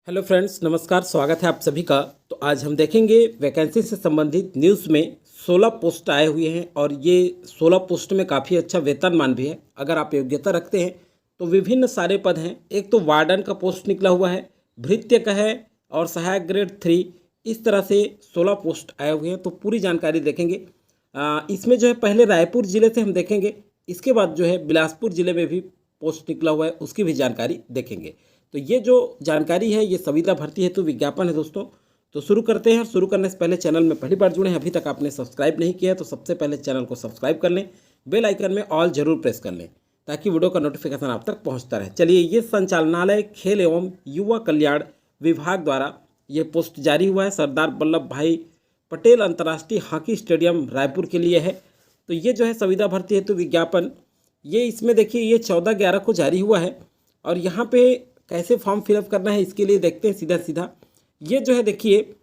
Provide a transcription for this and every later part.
Hello friends, नमस्कार। स्वागत है आप सभी का। तो आज हम देखेंगे वैकेंसी से संबंधित न्यूज़ में 16 पोस्ट आए हुए हैं और ये 16 पोस्ट में काफ़ी अच्छा वेतनमान भी है। अगर आप योग्यता रखते हैं तो विभिन्न सारे पद हैं। एक तो वार्डन का पोस्ट निकला हुआ है, भृत्य का है और सहायक ग्रेड 3। इस तरह से 16 पोस्ट आए हुए हैं। तो पूरी जानकारी देखेंगे। इसमें जो है पहले रायपुर ज़िले से हम देखेंगे, इसके बाद जो है बिलासपुर ज़िले में भी पोस्ट निकला हुआ है, उसकी भी जानकारी देखेंगे। तो ये जो जानकारी है ये संविदा भर्ती हेतु विज्ञापन है दोस्तों। तो शुरू करते हैं। शुरू करने से पहले चैनल में पहली बार जुड़े हैं, अभी तक आपने सब्सक्राइब नहीं किया है तो सबसे पहले चैनल को सब्सक्राइब कर लें, बेल आइकन में ऑल जरूर प्रेस कर लें ताकि वीडियो का नोटिफिकेशन आप तक पहुंचता रहे। चलिए, ये संचालनालय खेल एवं युवा कल्याण विभाग द्वारा ये पोस्ट जारी हुआ है। सरदार वल्लभ भाई पटेल अंतर्राष्ट्रीय हॉकी स्टेडियम रायपुर के लिए है। तो ये जो है संविदा भर्ती हेतु विज्ञापन, ये इसमें देखिए ये 14/11 को जारी हुआ है। और यहाँ पे कैसे फॉर्म फिलअप करना है इसके लिए देखते हैं सीधा सीधा। ये जो है देखिए,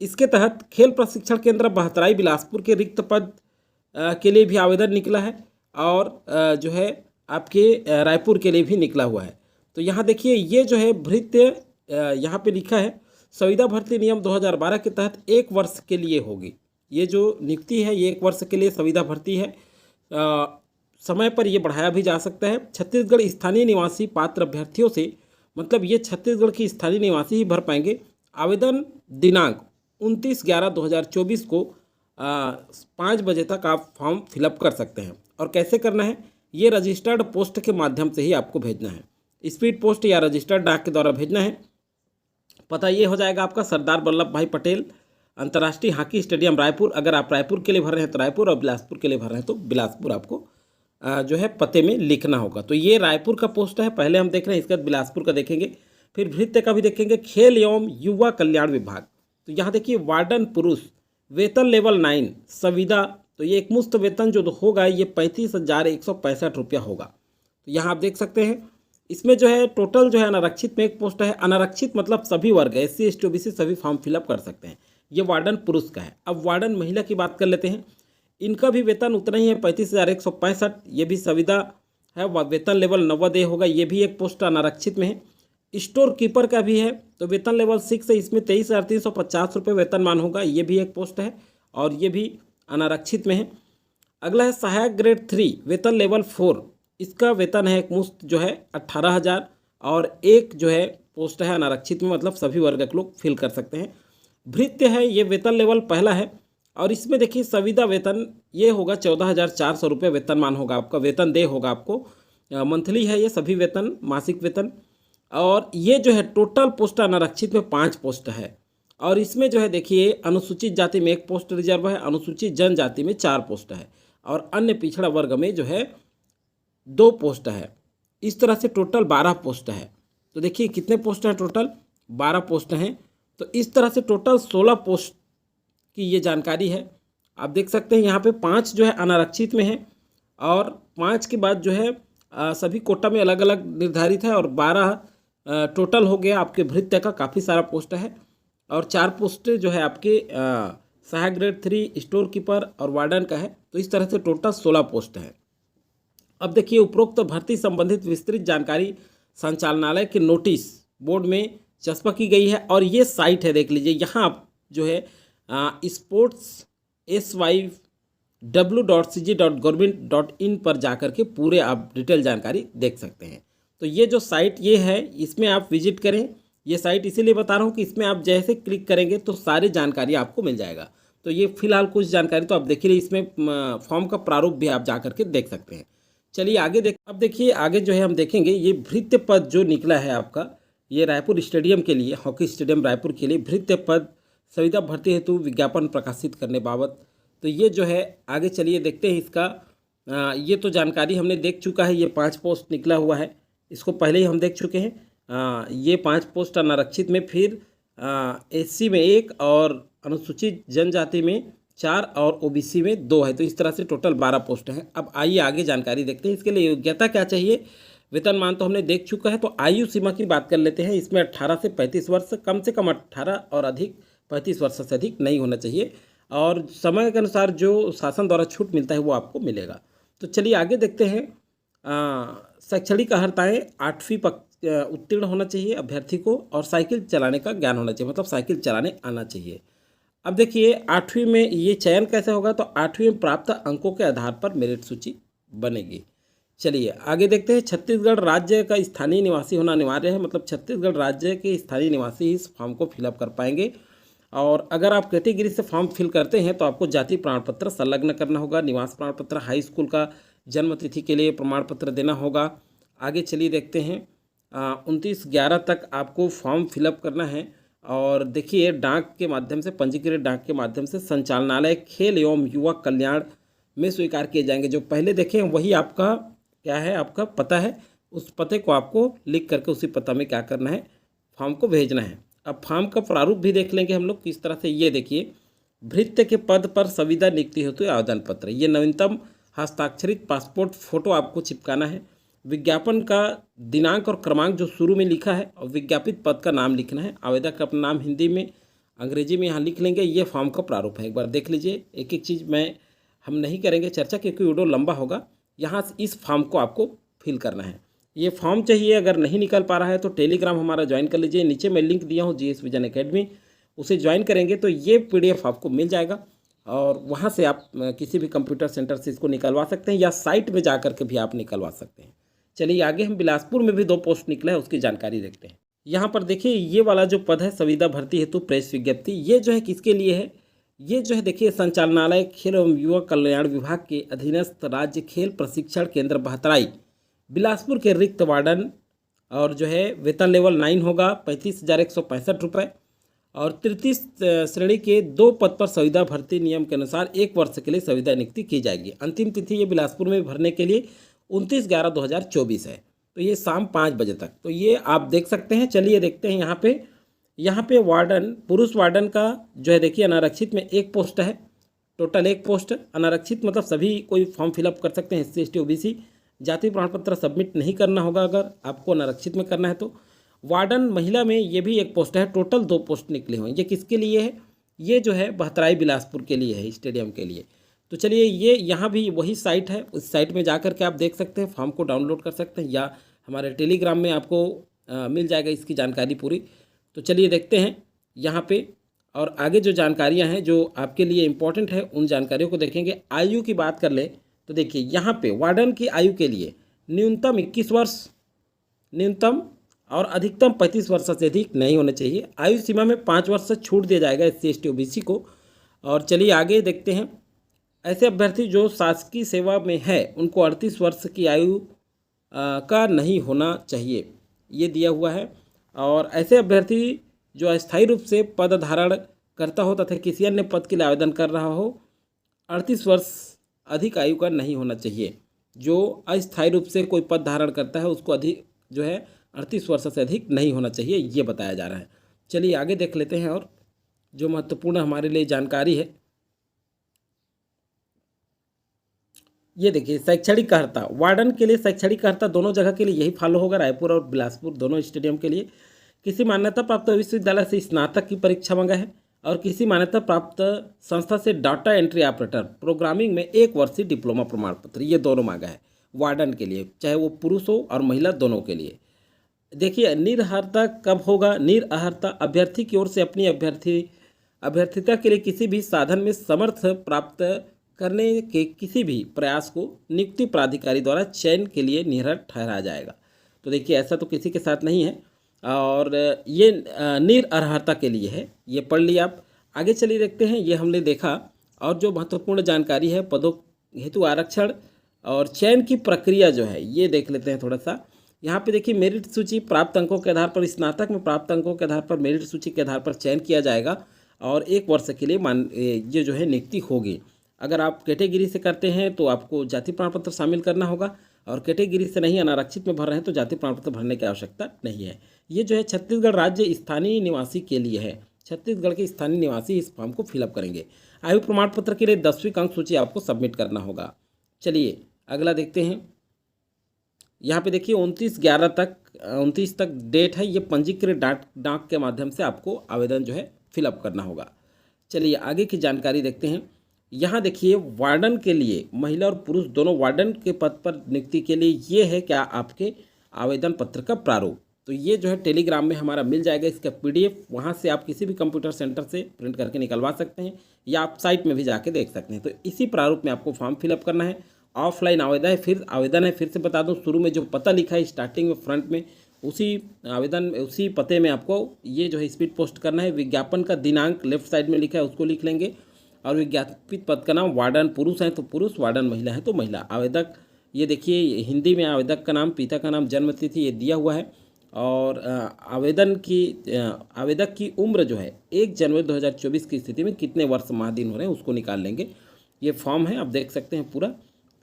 इसके तहत खेल प्रशिक्षण केंद्र बहतराई बिलासपुर के रिक्त पद के लिए भी आवेदन निकला है और जो है आपके रायपुर के लिए भी निकला हुआ है। तो यहाँ देखिए ये जो है भृत्य, यहाँ पे लिखा है संविदा भर्ती नियम 2012 के तहत 1 वर्ष के लिए होगी। ये जो नियुक्ति है ये 1 वर्ष के लिए संविदा भर्ती है। समय पर ये बढ़ाया भी जा सकता है। छत्तीसगढ़ स्थानीय निवासी पात्र अभ्यर्थियों से, मतलब ये छत्तीसगढ़ की स्थानीय निवासी ही भर पाएंगे। आवेदन दिनांक 29/11/2024 को 5 बजे तक आप फॉर्म फिलअप कर सकते हैं। और कैसे करना है, ये रजिस्टर्ड पोस्ट के माध्यम से ही आपको भेजना है। स्पीड पोस्ट या रजिस्टर्ड डाक के द्वारा भेजना है। पता ये हो जाएगा आपका सरदार वल्लभ भाई पटेल अंतर्राष्ट्रीय हॉकी स्टेडियम रायपुर। अगर आप रायपुर के लिए भर रहे हैं तो रायपुर, और बिलासपुर के लिए भर रहे हैं तो बिलासपुर आपको जो है पते में लिखना होगा। तो ये रायपुर का पोस्ट है, पहले हम देख रहे हैं। इसके बाद बिलासपुर का देखेंगे, फिर भृत्य का भी देखेंगे। खेल एवं युवा कल्याण विभाग, तो यहाँ देखिए वार्डन पुरुष, वेतन लेवल 9 संविदा। तो ये एक मुश्त वेतन जो होगा ये 35,165 रुपया होगा। तो यहाँ आप देख सकते हैं। इसमें जो है टोटल जो है अनारक्षित में एक पोस्ट है। अनारक्षित मतलब सभी वर्ग, SC ST OBC सभी फॉर्म फिलअप कर सकते हैं। ये वार्डन पुरुष का है। अब वार्डन महिला की बात कर लेते हैं। इनका भी वेतन उतना ही है, 35,165। ये भी संविदा है। वेतन लेवल 90A होगा। ये भी एक पोस्ट अनारक्षित में है। स्टोर कीपर का भी है, तो वेतन लेवल 6 है। इसमें 23,350 रुपये वेतनमान होगा। ये भी एक पोस्ट है और ये भी अनारक्षित में है। अगला है सहायक ग्रेड 3 वेतन लेवल 4। इसका वेतन है एक मुश्त जो है 18,000। और एक जो है पोस्ट है अनारक्षित में, मतलब सभी वर्ग के लोग फिल कर सकते हैं। भृत्य है, ये वेतन लेवल पहला है और इसमें देखिए संविदा वेतन ये होगा 14,400 रुपये वेतनमान होगा आपका। वेतन दे होगा आपको, मंथली है ये सभी वेतन, मासिक वेतन। और ये जो है टोटल पोस्ट अनारक्षित में 5 पोस्ट है। और इसमें जो है देखिए अनुसूचित जाति में 1 पोस्ट रिजर्व है, अनुसूचित जनजाति में 4 पोस्ट है और अन्य पिछड़ा वर्ग में जो है 2 पोस्ट है। इस तरह से टोटल 12 पोस्ट है। तो देखिए कितने पोस्ट हैं, टोटल 12 पोस्ट हैं। तो इस तरह से टोटल 16 पोस्ट की ये जानकारी है। आप देख सकते हैं यहाँ पे 5 जो है अनारक्षित में है और 5 के बाद जो है सभी कोटा में अलग अलग निर्धारित है और 12 टोटल हो गया आपके भृत्य का। काफ़ी सारा पोस्ट है और 4 पोस्ट जो है आपके सहायक ग्रेड 3 स्टोर कीपर और वार्डन का है। तो इस तरह से टोटल 16 पोस्ट है। अब देखिए उपरोक्त भर्ती संबंधित विस्तृत जानकारी संचालनालय के नोटिस बोर्ड में चस्पा की गई है। और ये साइट है, देख लीजिए यहाँ आप जो है sports.syw.cg.government.in पर जाकर के पूरे आप डिटेल जानकारी देख सकते हैं। तो ये जो साइट ये है, इसमें आप विजिट करें। ये साइट इसीलिए बता रहा हूँ कि इसमें आप जैसे क्लिक करेंगे तो सारी जानकारी आपको मिल जाएगा। तो ये फिलहाल कुछ जानकारी तो आप देख लीजिए। इसमें फॉर्म का प्रारूप भी आप जा करके देख सकते हैं। चलिए आगे अब देखिए आगे जो है हम देखेंगे ये भृत्य पद जो निकला है आपका, ये रायपुर स्टेडियम के लिए, हॉकी स्टेडियम रायपुर के लिए भृत्य पद संविदा भर्ती हेतु विज्ञापन प्रकाशित करने बाबत। तो ये जो है आगे चलिए देखते हैं इसका। ये तो जानकारी हमने देख चुका है। ये 5 पोस्ट निकला हुआ है, इसको पहले ही हम देख चुके हैं। ये 5 पोस्ट अनारक्षित में, फिर SC में 1 और अनुसूचित जनजाति में 4 और OBC में 2 है। तो इस तरह से टोटल 12 पोस्ट हैं। अब आइए आगे जानकारी देखते हैं। इसके लिए योग्यता क्या चाहिए, वेतनमान तो हमने देख चुका है। तो आयु सीमा की बात कर लेते हैं। इसमें 18 से 35 वर्ष, कम से कम 18 और अधिक 35 वर्ष से अधिक नहीं होना चाहिए। और समय के अनुसार जो शासन द्वारा छूट मिलता है वो आपको मिलेगा। तो चलिए आगे देखते हैं। शैक्षणिक अर्हताएँ 8वीं उत्तीर्ण होना चाहिए अभ्यर्थी को, और साइकिल चलाने का ज्ञान होना चाहिए, मतलब साइकिल चलाने आना चाहिए। अब देखिए 8वीं में ये चयन कैसे होगा, तो 8वीं में प्राप्त अंकों के आधार पर मेरिट सूची बनेगी। चलिए आगे देखते हैं। छत्तीसगढ़ राज्य का स्थानीय निवासी होना अनिवार्य है, मतलब छत्तीसगढ़ राज्य के स्थानीय निवासी ही इस फॉर्म को फिलअप कर पाएंगे। और अगर आप कैटेगरी से फॉर्म फिल करते हैं तो आपको जाति प्रमाण पत्र संलग्न करना होगा, निवास प्रमाण पत्र, हाई स्कूल का जन्म तिथि के लिए प्रमाण पत्र देना होगा। आगे चलिए देखते हैं 29/11 तक आपको फॉर्म फिलअप करना है। और देखिए डाक के माध्यम से, पंजीकृत डाक के माध्यम से संचालनालय खेल एवं युवा कल्याण में स्वीकार किए जाएंगे। जो पहले देखें वही आपका क्या है, आपका पता है, उस पते को आपको लिख करके उसी पता में क्या करना है, फॉर्म को भेजना है। अब फॉर्म का प्रारूप भी देख लेंगे हम लोग किस तरह से। ये देखिए, भृत्य के पद पर संविदा नियुक्ति हेतु आवेदन पत्र, ये नवीनतम हस्ताक्षरित पासपोर्ट फोटो आपको चिपकाना है। विज्ञापन का दिनांक और क्रमांक जो शुरू में लिखा है, और विज्ञापित पद का नाम लिखना है। आवेदक का अपना नाम हिंदी में, अंग्रेजी में यहाँ लिख लेंगे। ये फॉर्म का प्रारूप है। एक बार देख लीजिए, एक एक चीज़ हम नहीं करेंगे चर्चा क्योंकि वीडियो लंबा होगा। यहाँ से इस फॉर्म को आपको फिल करना है। ये फॉर्म चाहिए, अगर नहीं निकल पा रहा है तो टेलीग्राम हमारा ज्वाइन कर लीजिए। नीचे मैं लिंक दिया हूँ GS विजन एकेडमी, उसे ज्वाइन करेंगे तो ये PDF आपको मिल जाएगा, और वहाँ से आप किसी भी कंप्यूटर सेंटर से इसको निकलवा सकते हैं, या साइट में जा करके भी आप निकलवा सकते हैं। चलिए आगे हम बिलासपुर में भी 2 पोस्ट निकला है, उसकी जानकारी देखते हैं। यहाँ पर देखिए ये वाला जो पद है, संविदा भर्ती हेतु प्रेस विज्ञप्ति, ये जो है किसके लिए है, ये जो है देखिए संचालनालय खेल एवं युवा कल्याण विभाग के अधीनस्थ राज्य खेल प्रशिक्षण केंद्र बहतराई बिलासपुर के रिक्त वार्डन, और जो है वेतन लेवल 9 होगा 35,165 रुपये, और 33 श्रेणी के 2 पद पर संविदा भर्ती नियम के अनुसार 1 वर्ष के लिए संविदा नियुक्ति की जाएगी। अंतिम तिथि ये बिलासपुर में भरने के लिए 29/11/2024 है, तो ये शाम 5 बजे तक, तो ये आप देख सकते हैं। चलिए देखते हैं यहाँ पे वार्डन, पुरुष वार्डन का जो है देखिए अनारक्षित में 1 पोस्ट है, टोटल 1 पोस्ट। अनारक्षित मतलब सभी कोई फॉर्म फिलअप कर सकते हैं, SC ST OBC। जाति प्रमाण पत्र सबमिट नहीं करना होगा अगर आपको अनारक्षित में करना है तो। वार्डन महिला में ये भी 1 पोस्ट है, टोटल 2 पोस्ट निकले हुए हैं। ये किसके लिए है, ये जो है बहतराई बिलासपुर के लिए है, स्टेडियम के लिए। तो चलिए ये यहाँ भी वही साइट है, उस साइट में जा कर के आप देख सकते हैं, फॉर्म को डाउनलोड कर सकते हैं, या हमारे टेलीग्राम में आपको मिल जाएगा इसकी जानकारी पूरी। तो चलिए देखते हैं यहाँ पे, और आगे जो जानकारियाँ हैं जो आपके लिए इम्पोर्टेंट है उन जानकारियों को देखेंगे। आयु की बात कर लें तो देखिए यहाँ पे वार्डन की आयु के लिए न्यूनतम 21 वर्ष न्यूनतम, और अधिकतम 35 वर्ष से अधिक नहीं होने चाहिए। आयु सीमा में 5 वर्ष से छूट दिया जाएगा SC ST OBC को। और चलिए आगे देखते हैं, ऐसे अभ्यर्थी जो शासकीय सेवा में है उनको 38 वर्ष की आयु का नहीं होना चाहिए, ये दिया हुआ है। और ऐसे अभ्यर्थी जो अस्थायी रूप से पद धारण करता हो तथा किसी अन्य पद के लिए आवेदन कर रहा हो, 38 वर्ष अधिक आयु का नहीं होना चाहिए। जो अस्थायी रूप से कोई पद धारण करता है उसको अधिक जो है 38 वर्ष से अधिक नहीं होना चाहिए, ये बताया जा रहा है। चलिए आगे देख लेते हैं, और जो महत्वपूर्ण हमारे लिए जानकारी है ये देखिए। शैक्षणिक अर्हता, वार्डन के लिए शैक्षणिक अर्हता दोनों जगह के लिए यही फॉलो होगा, रायपुर और बिलासपुर दोनों स्टेडियम के लिए। किसी मान्यता प्राप्त विश्वविद्यालय से स्नातक की परीक्षा मांगा है, और किसी मान्यता प्राप्त संस्था से डाटा एंट्री ऑपरेटर प्रोग्रामिंग में 1 वर्षीय डिप्लोमा प्रमाण पत्र, ये दोनों मांगा है वार्डन के लिए, चाहे वो पुरुष हो और महिला दोनों के लिए। देखिए निरर्हता कब होगा, निरर्हता अभ्यर्थी की ओर से अपनी अभ्यर्थिता के लिए किसी भी साधन में समर्थ प्राप्त करने के किसी भी प्रयास को नियुक्ति प्राधिकारी द्वारा चयन के लिए निरर्हता ठहराया जाएगा। तो देखिए ऐसा तो किसी के साथ नहीं है, और ये निरर्हता के लिए है, ये पढ़ लिया आप। आगे चलिए देखते हैं, ये हमने देखा। और जो महत्वपूर्ण जानकारी है पदों हेतु आरक्षण और चयन की प्रक्रिया जो है ये देख लेते हैं थोड़ा सा। यहाँ पे देखिए मेरिट सूची प्राप्त अंकों के आधार पर, स्नातक में प्राप्त अंकों के आधार पर मेरिट सूची के आधार पर चयन किया जाएगा, और 1 वर्ष के लिए ये जो है नियुक्ति होगी। अगर आप कैटेगरी से करते हैं तो आपको जाति प्रमाण पत्र शामिल करना होगा, और कैटेगरी से नहीं अनारक्षित में भर रहे हैं तो जाति प्रमाण पत्र भरने की आवश्यकता नहीं है। ये जो है छत्तीसगढ़ राज्य स्थानीय निवासी के लिए है, छत्तीसगढ़ के स्थानीय निवासी इस फॉर्म को फिलअप करेंगे। आयु प्रमाण पत्र के लिए 10वीं अंक सूची आपको सबमिट करना होगा। चलिए अगला देखते हैं। यहाँ पे देखिए 29 तक डेट है, ये पंजीकृत डाक के माध्यम से आपको आवेदन जो है फिलअप करना होगा। चलिए आगे की जानकारी देखते हैं। यहाँ देखिए वार्डन के लिए महिला और पुरुष दोनों वार्डन के पद पर नियुक्ति के लिए ये है क्या आपके आवेदन पत्र का प्रारूप। तो ये जो है टेलीग्राम में हमारा मिल जाएगा इसका PDF। वहाँ से आप किसी भी कंप्यूटर सेंटर से प्रिंट करके निकलवा सकते हैं या आप साइट में भी जाके देख सकते हैं। तो इसी प्रारूप में आपको फॉर्म फिलअप करना है। ऑफलाइन आवेदन है, फिर से बता दूं, शुरू में जो पता लिखा है स्टार्टिंग में फ्रंट में, उसी पते में आपको ये जो है स्पीड पोस्ट करना है। विज्ञापन का दिनांक लेफ्ट साइड में लिखा है उसको लिख लेंगे। और विज्ञापित पद का नाम वार्डन पुरुष है तो पुरुष, वार्डन महिला है तो महिला। आवेदक, ये देखिए हिंदी में आवेदक का नाम, पिता का नाम, जन्म तिथि ये दिया हुआ है। और आवेदक की उम्र जो है 1 जनवरी 2024 की स्थिति में कितने वर्ष माह दिन हो रहे हैं उसको निकाल लेंगे। ये फॉर्म है, आप देख सकते हैं पूरा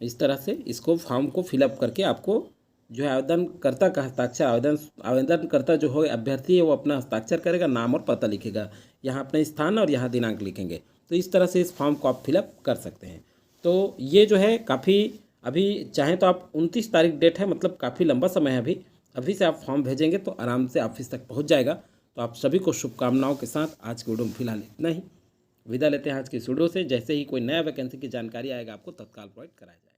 इस तरह से। इसको फॉर्म को फिलअप करके आपको जो है आवेदनकर्ता का हस्ताक्षर, आवेदनकर्ता जो हो अभ्यर्थी है वो अपना हस्ताक्षर करेगा, नाम और पता लिखेगा, यहाँ अपने स्थान और यहाँ दिनांक लिखेंगे। तो इस तरह से इस फॉर्म को आप फिलअप कर सकते हैं। तो ये जो है काफ़ी, अभी चाहें तो आप 29 तारीख डेट है, मतलब काफ़ी लंबा समय है अभी से आप फॉर्म भेजेंगे तो आराम से ऑफिस तक पहुंच जाएगा। तो आप सभी को शुभकामनाओं के साथ आज के वीडियो में फिलहाल इतना ही। विदा लेते हैं आज के वीडियो से। जैसे ही कोई नया वैकेंसी की जानकारी आएगा आपको तत्काल प्रोवाइड कराया जाएगा।